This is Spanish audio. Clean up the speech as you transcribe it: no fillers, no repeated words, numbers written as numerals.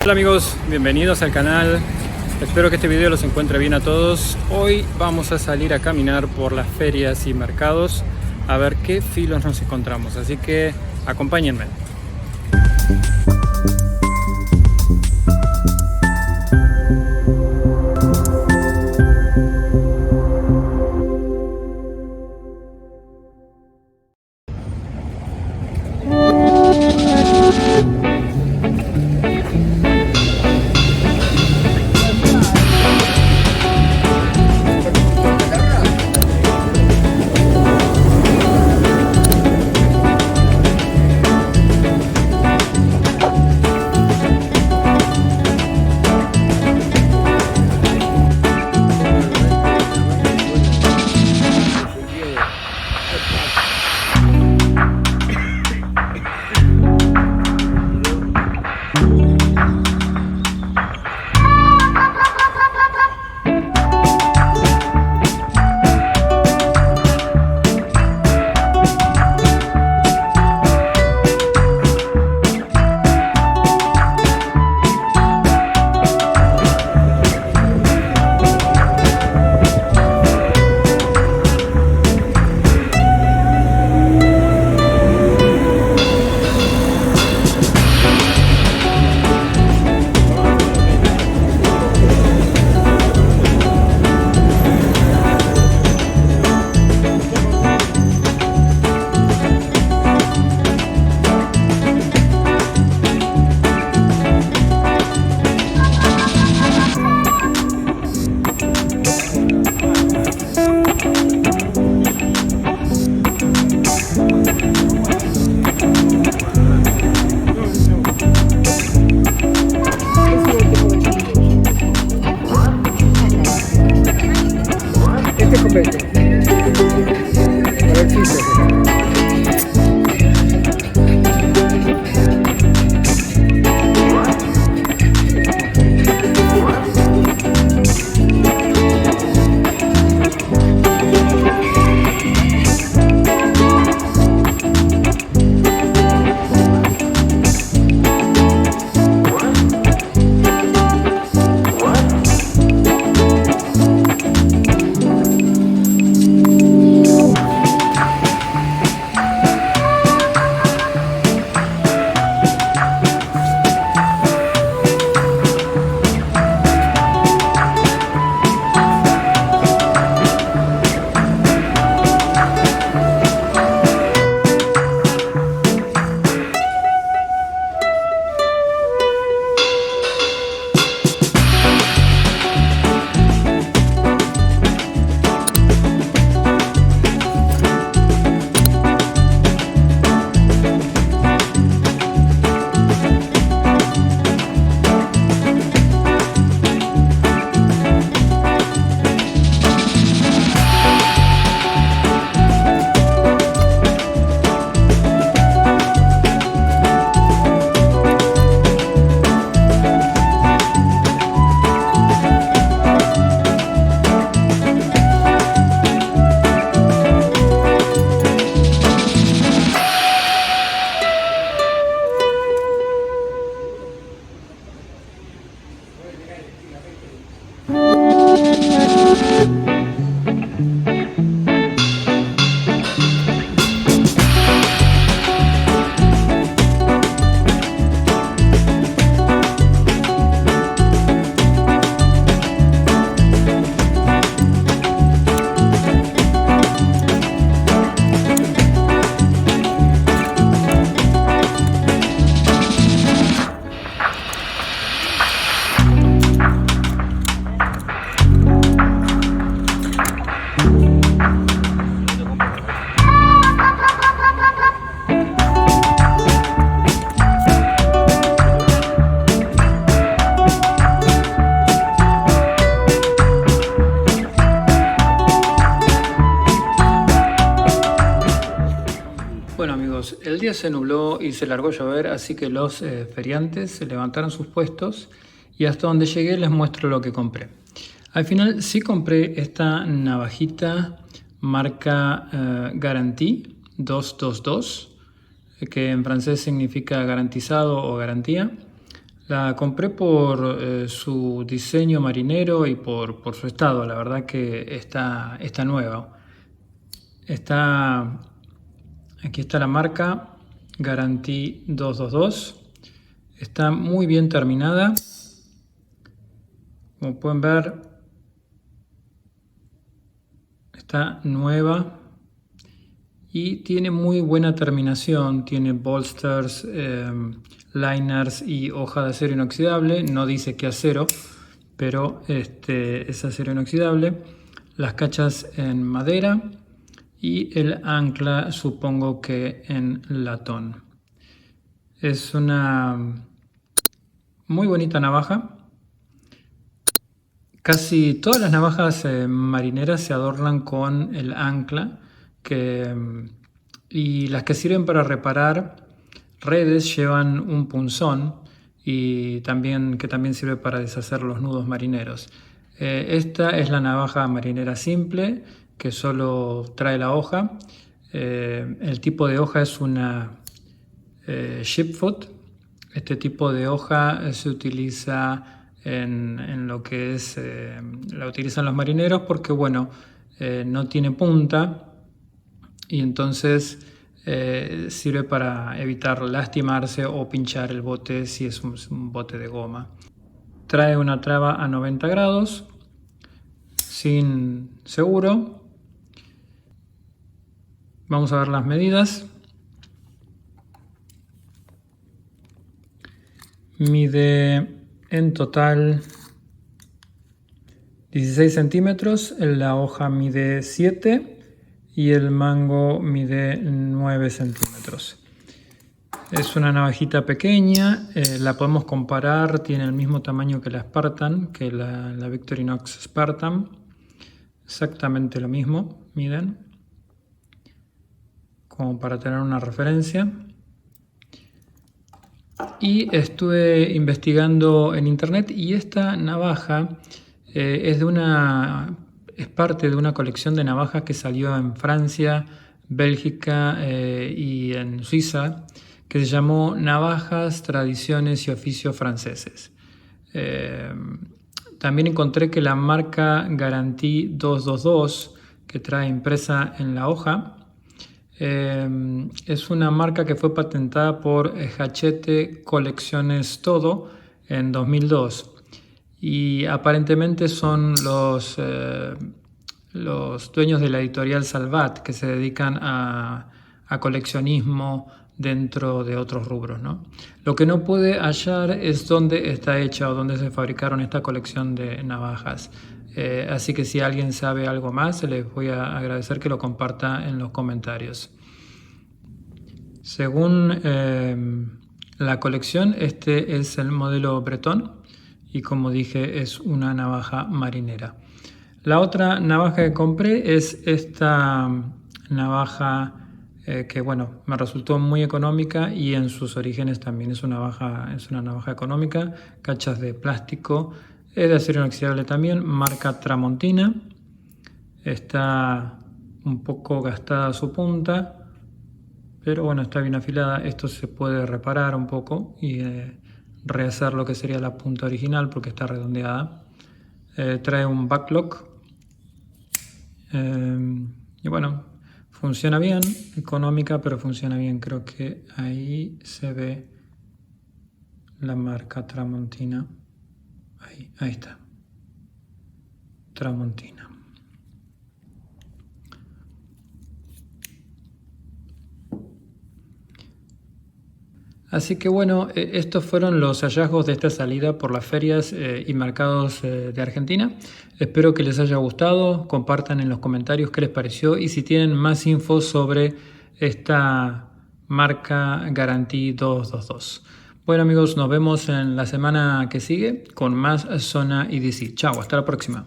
Hola amigos, bienvenidos al canal. Espero que este video los encuentre bien a todos. Hoy vamos a salir a caminar por las ferias y mercados a ver qué filos nos encontramos, así que acompáñenme. Bueno amigos, el día se nubló y se largó a llover, así que los feriantes se levantaron sus puestos y hasta donde llegué les muestro lo que compré. Al final sí compré esta navajita marca Garantie 222, que en francés significa garantizado o garantía. La compré por su diseño marinero y por su estado. La verdad que está nueva. Aquí está la marca Guarantee 222. Está muy bien terminada. Como pueden ver, está nueva y tiene muy buena terminación. Tiene bolsters, liners y hoja de acero inoxidable. No dice que acero, pero es acero inoxidable. Las cachas en madera y el ancla supongo que en latón. Es una muy bonita navaja. Casi todas las navajas marineras se adornan con el ancla y las que sirven para reparar redes llevan un punzón y que también sirve para deshacer los nudos marineros. Esta es la navaja marinera simple que solo trae la hoja. El tipo de hoja es una shipfoot. Este tipo de hoja se utiliza en lo que es, la utilizan los marineros porque, bueno, no tiene punta y entonces sirve para evitar lastimarse o pinchar el bote si es un bote de goma. Trae una traba a 90 grados, sin seguro. Vamos a ver las medidas. Mide en total 16 centímetros, la hoja mide 7 y el mango mide 9 centímetros. Es una navajita pequeña, la podemos comparar, tiene el mismo tamaño que la Spartan, que la Victorinox Spartan. Exactamente lo mismo, miden, como para tener una referencia. Y estuve investigando en internet y esta navaja es parte de una colección de navajas que salió en Francia, Bélgica y en Suiza, que se llamó Navajas, Tradiciones y Oficios Franceses. También encontré que la marca Guarantee 222, que trae impresa en la hoja, es una marca que fue patentada por Hachette Colecciones Todo en 2002 y aparentemente son los dueños de la editorial Salvat, que se dedican a coleccionismo dentro de otros rubros, ¿no? Lo que no pude hallar es dónde está hecha o dónde se fabricaron esta colección de navajas. Así que si alguien sabe algo más, les voy a agradecer que lo comparta en los comentarios. Según la colección, este es el modelo Breton y, como dije, es una navaja marinera. La otra navaja que compré es esta navaja que, bueno, me resultó muy económica y en sus orígenes también es una navaja económica, cachas de plástico. Es de acero inoxidable también, marca Tramontina. Está un poco gastada su punta, pero bueno, está bien afilada. Esto se puede reparar un poco y rehacer lo que sería la punta original porque está redondeada. Trae un backlock. Y bueno, funciona bien, económica, pero funciona bien. Creo que ahí se ve la marca Tramontina. Ahí está. Tramontina. Así que bueno, estos fueron los hallazgos de esta salida por las ferias y mercados de Argentina. Espero que les haya gustado, compartan en los comentarios qué les pareció y si tienen más info sobre esta marca Guarantee 222. Bueno amigos, nos vemos en la semana que sigue con más Zona EDC. Chao, hasta la próxima.